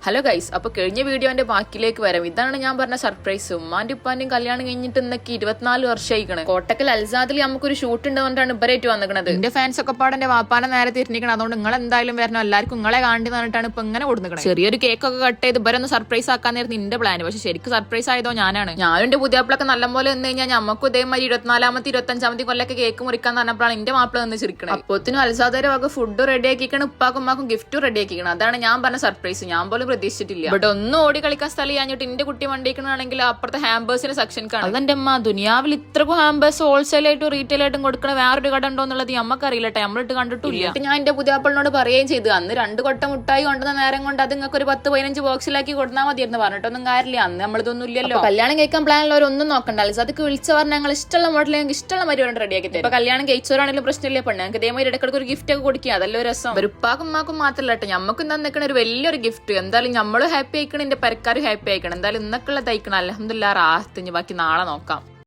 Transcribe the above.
Hello guys, അപ്പൊ കഴിഞ്ഞ വീഡിയോന്റെ ബാക്കിലേക്ക് വരാം. ഇതാണ് ഞാൻ പറഞ്ഞ സർപ്രൈസ്. ഉമ്മാന്റെ ഉപ്പാന്റെയും കല്യാണം കഴിഞ്ഞിട്ട് ഇന്നൊക്കെ 24 വർഷമായിക്കണ്. കോട്ടക്കൽ അൽസാദിൽ നമുക്കൊരു ഷൂട്ട് ഉണ്ടോണ്ടാണ് ഇവരേറ്റ് വന്നിക്കണത്. എന്റെ ഫാൻസ് ഒക്കെ പാടെ വാപ്പാനെ നേരെ തിരിഞ്ഞിരിക്കണം. അതുകൊണ്ട് നിങ്ങൾ എന്തായാലും വരണം, എല്ലാവർക്കും നിങ്ങളെ കാണ്ടി പറഞ്ഞിട്ടാണ് ഇപ്പൊ ഇങ്ങനെ കൊടുക്കുന്നത്. ചെറിയൊരു കേക്ക് ഒക്കെ കട്ട് ചെയ്ത് ഇവരൊന്ന് സർപ്രൈസ് ആക്കാനായിരുന്നു എന്റെ പ്ലാൻ. പക്ഷെ ശരിക്കും സർപ്രൈസ് ആയതോ ഞാനാണ്. ഞാനും എന്റെ പുതിയാപ്പിളൊക്കെ നല്ലപോലെ വന്നു കഴിഞ്ഞാൽ നമുക്കും ഇതേമാതിരി 24ാമത്തെ 25ാമത്തെ കൊല്ലൊക്കെ കേക്ക് മുറിക്കാൻ പറഞ്ഞപ്പോഴാണ് എന്റെ മാപ്പിള നിന്ന് ചിരിക്കണം. അപ്പോത്തിനും അൽസാദയുടെ വക ഫുഡ് റെഡി ആക്കിക്കണം, ഉപ്പാക്കും ഉമ്മാക്കും ഗിഫ്റ്റും റെഡി ആക്കിക്കണം. അതാണ് ഞാൻ പറഞ്ഞ സർപ്രൈസ്. ഞാൻ പോലും പ്രതീക്ഷിച്ചിട്ടില്ല. ഇവിടെ ഒന്നും ഓടി കളിക്കാൻ സ്ഥലം കഴിഞ്ഞിട്ട് എന്റെ കുട്ടി വണ്ടിക്കണമെങ്കിൽ അപ്പുറത്തെ ഹാമ്പേഴ്സിന്റെ സെക്ഷൻ കാണാം. അതെന്റെ അമ്മ, ദുനിയാവിൽ ഇത്രക്കും ഹാമ്പേഴ്സ് ഹോൾസെയിൽ ആയിട്ടും റീറ്റെയിൽ ആയിട്ടും കൊടുക്കണ വേറൊരു കട ഉണ്ടോ എന്നുള്ളത് നമുക്ക് അറിയില്ലട്ടെ, നമ്മളിട്ട് കണ്ടിട്ടില്ല. ഞാൻ എന്റെ പുതിയാപ്പിളിനോട് പറയുകയും ചെയ്തു, അന്ന് 2 കൊട്ട മുട്ടായി കൊണ്ടുവന്ന നേരം കൊണ്ട് അത് നിങ്ങൾക്ക് ഒരു 10-15 ബോക്സിലാക്കി കൊടുത്താൽ മതിയെന്ന് പറഞ്ഞിട്ടൊന്നും കാര്യമില്ല. അന്ന് നമ്മളിതൊന്നും ഇല്ലല്ലോ. കല്യാണം കഴിക്കാൻ പ്ലാനുള്ളവരൊന്നും നോക്കണ്ടല്ലോ. അതൊക്കെ വിളിച്ചു പറഞ്ഞാൽ ഞങ്ങൾ ഇഷ്ടമുള്ള മോഡൽ ഞങ്ങൾക്ക് ഇഷ്ടമുള്ള മരുവാണ് റെഡിയാക്കി തരും. ഇപ്പൊ കല്യാണം കഴിച്ചവരാണെങ്കിലും പ്രശ്നമില്ല, പെണ്ണ് ഞങ്ങൾക്ക് ഇതേമാതിരി ഇടയ്ക്കിടയ്ക്ക് ഒരു ഗിഫ്റ്റ് ഒക്കെ കൊടുക്കുക, അതല്ലോ രസം. ഒരു ഉപ്പാക്കും ഉമ്മാക്കും മാത്രമല്ല കേട്ടോ, ഞമ്മക്കും എന്താ നിൽക്കണ ഒരു വലിയൊരു ഗിഫ്റ്റ്. എന്തായാലും നമ്മളും ഹാപ്പി ആയിക്കണം, എന്റെ പെരക്കാരും ഹാപ്പി ആയിക്കണം. എന്തായാലും ഇന്നൊക്കെയുള്ള തയ്ക്കണം. അൽഹംദുലില്ലാഹ് റാഹത്ത്. ബാക്കി നാളെ നോക്കാം.